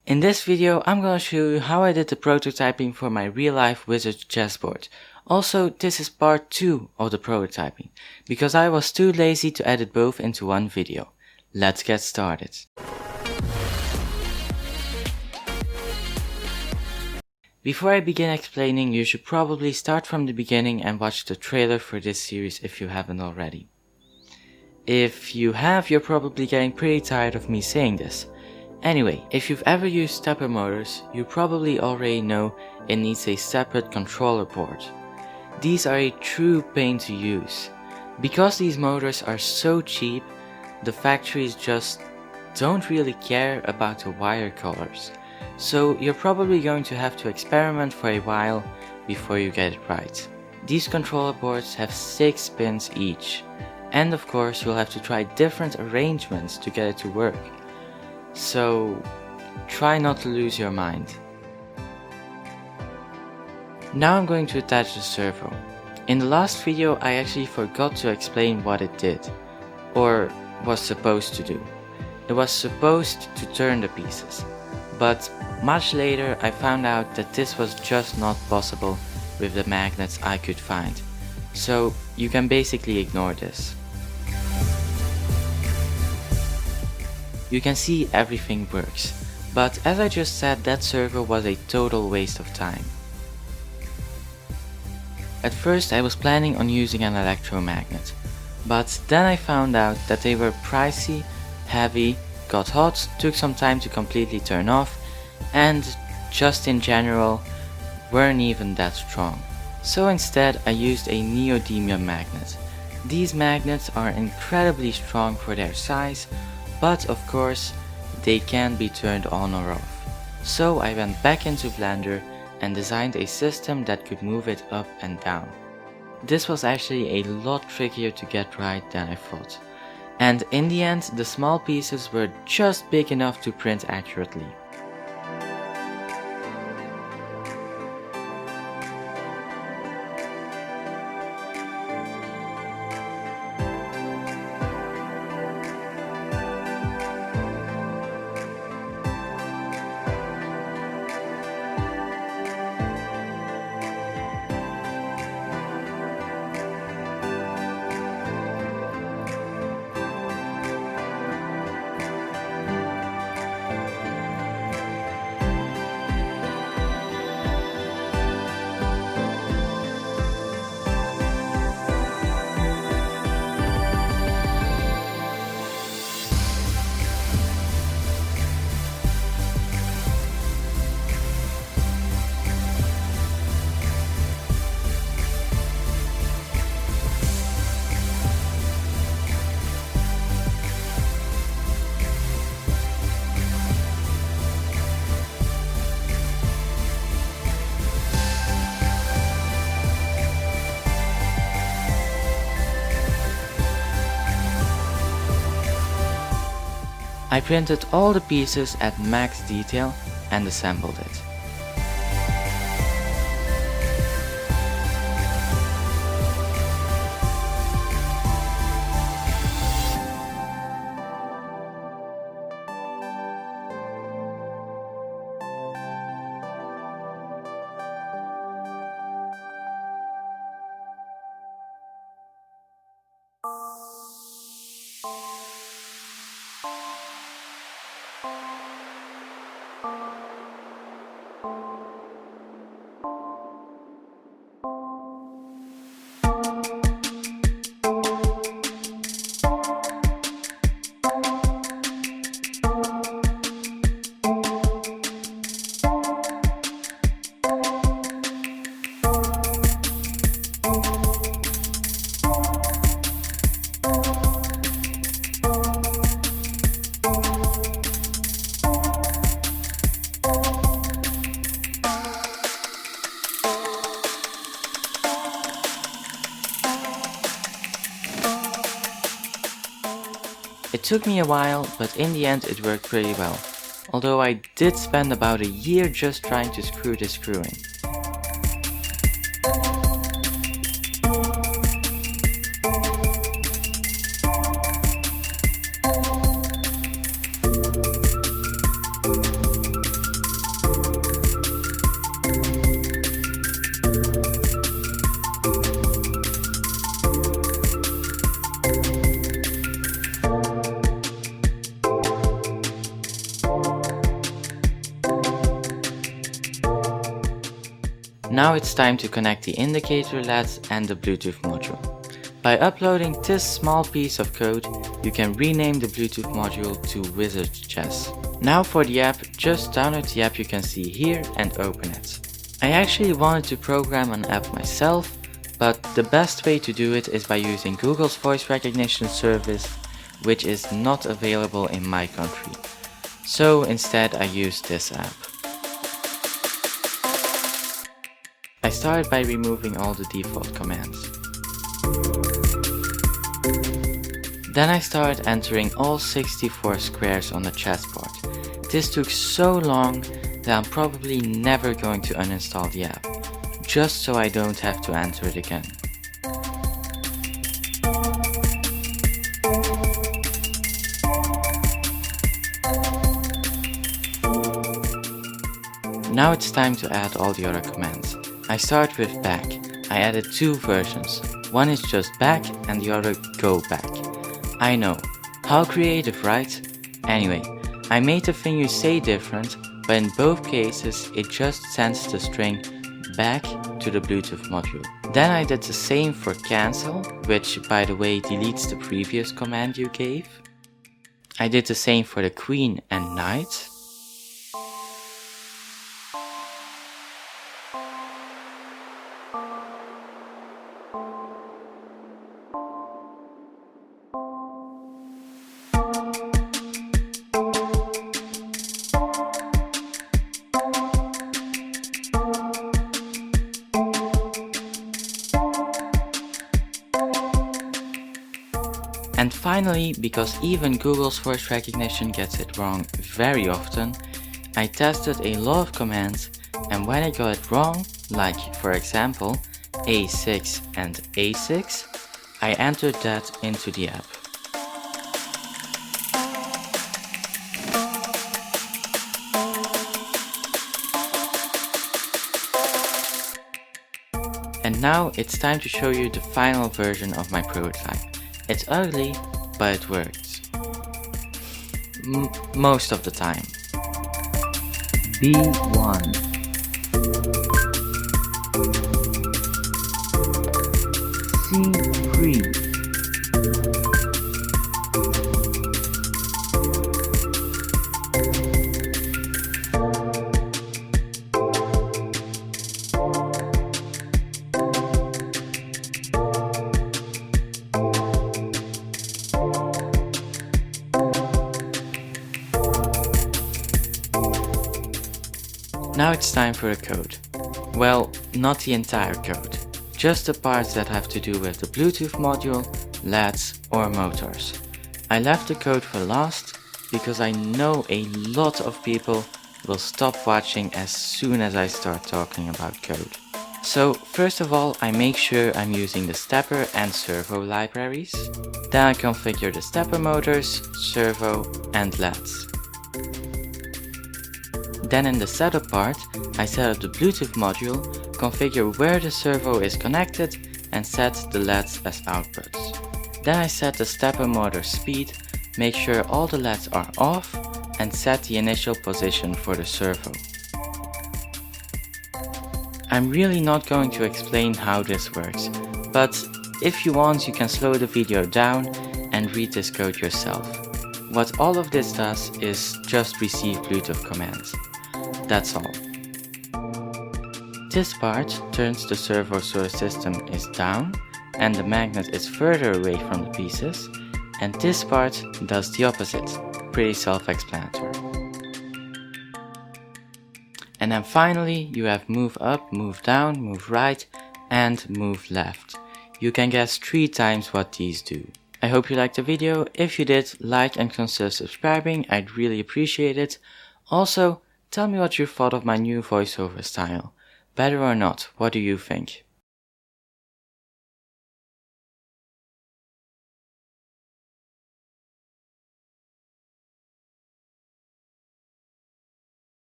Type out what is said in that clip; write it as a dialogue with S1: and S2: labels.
S1: In this video, I'm gonna show you how I did the prototyping for my real-life wizard chessboard. Also, this is part 2 of the prototyping, because I was too lazy to edit both into one video. Let's get started. Before I begin explaining, you should probably start from the beginning and watch the trailer for this series if you haven't already. If you have, you're probably getting pretty tired of me saying this. Anyway, if you've ever used stepper motors, you probably already know it needs a separate controller board. These are a true pain to use. Because these motors are so cheap, the factories just don't really care about the wire colors. So you're probably going to have to experiment for a while before you get it right. These controller boards have 6 pins each, and of course you'll have to try different arrangements to get it to work. So try not to lose your mind. Now I'm going to attach the servo. In the last video I actually forgot to explain what it did, or was supposed to do. It was supposed to turn the pieces, but much later I found out that this was just not possible with the magnets I could find. So you can basically ignore this. You can see everything works, but as I just said, that servo was a total waste of time. At first I was planning on using an electromagnet, but then I found out that they were pricey, heavy, got hot, took some time to completely turn off, and just in general weren't even that strong. So instead I used a neodymium magnet. These magnets are incredibly strong for their size, but of course they can be turned on or off. So I went back into Blender and designed a system that could move it up and down. This was actually a lot trickier to get right than I thought. And in the end, the small pieces were just big enough to print accurately. I printed all the pieces at max detail and assembled it. It took me a while, but in the end it worked pretty well, although I did spend about a year just trying to screw this screw in. Now it's time to connect the indicator LEDs and the Bluetooth module. By uploading this small piece of code, you can rename the Bluetooth module to Wizard Chess. Now for the app, just download the app you can see here and open it. I actually wanted to program an app myself, but the best way to do it is by using Google's voice recognition service, which is not available in my country. So instead I used this app. I started by removing all the default commands. Then I started entering all 64 squares on the chessboard. This took so long that I'm probably never going to uninstall the app, just so I don't have to enter it again. Now it's time to add all the other commands. I start with back. I added 2 versions. One is just back and the other go back. I know, how creative, right? Anyway, I made the thing you say different, but in both cases it just sends the string back to the Bluetooth module. Then I did the same for cancel, which by the way deletes the previous command you gave. I did the same for the queen and knight. And finally, because even Google's voice recognition gets it wrong very often, I tested a lot of commands, and when I got it wrong, like for example A6 and A6, I entered that into the app. And now it's time to show you the final version of my prototype. It's ugly, but it works. Most of the time. B1. C3. Now it's time for the code. Well, not the entire code, just the parts that have to do with the Bluetooth module, LEDs or motors. I left the code for last because I know a lot of people will stop watching as soon as I start talking about code. So first of all, I make sure I'm using the stepper and servo libraries. Then I configure the stepper motors, servo and LEDs. Then in the setup part, I set up the Bluetooth module, configure where the servo is connected and set the LEDs as outputs. Then I set the stepper motor speed, make sure all the LEDs are off and set the initial position for the servo. I'm really not going to explain how this works, but if you want you can slow the video down and read this code yourself. What all of this does is just receive Bluetooth commands. That's all. This part turns the servo so the system is down and the magnet is further away from the pieces, and this part does the opposite. Pretty self-explanatory. And then finally you have move up, move down, move right and move left. You can guess 3 times what these do. I hope you liked the video. If you did, like and consider subscribing, I'd really appreciate it. Also, tell me what you thought of my new voiceover style. Better or not, what do you think?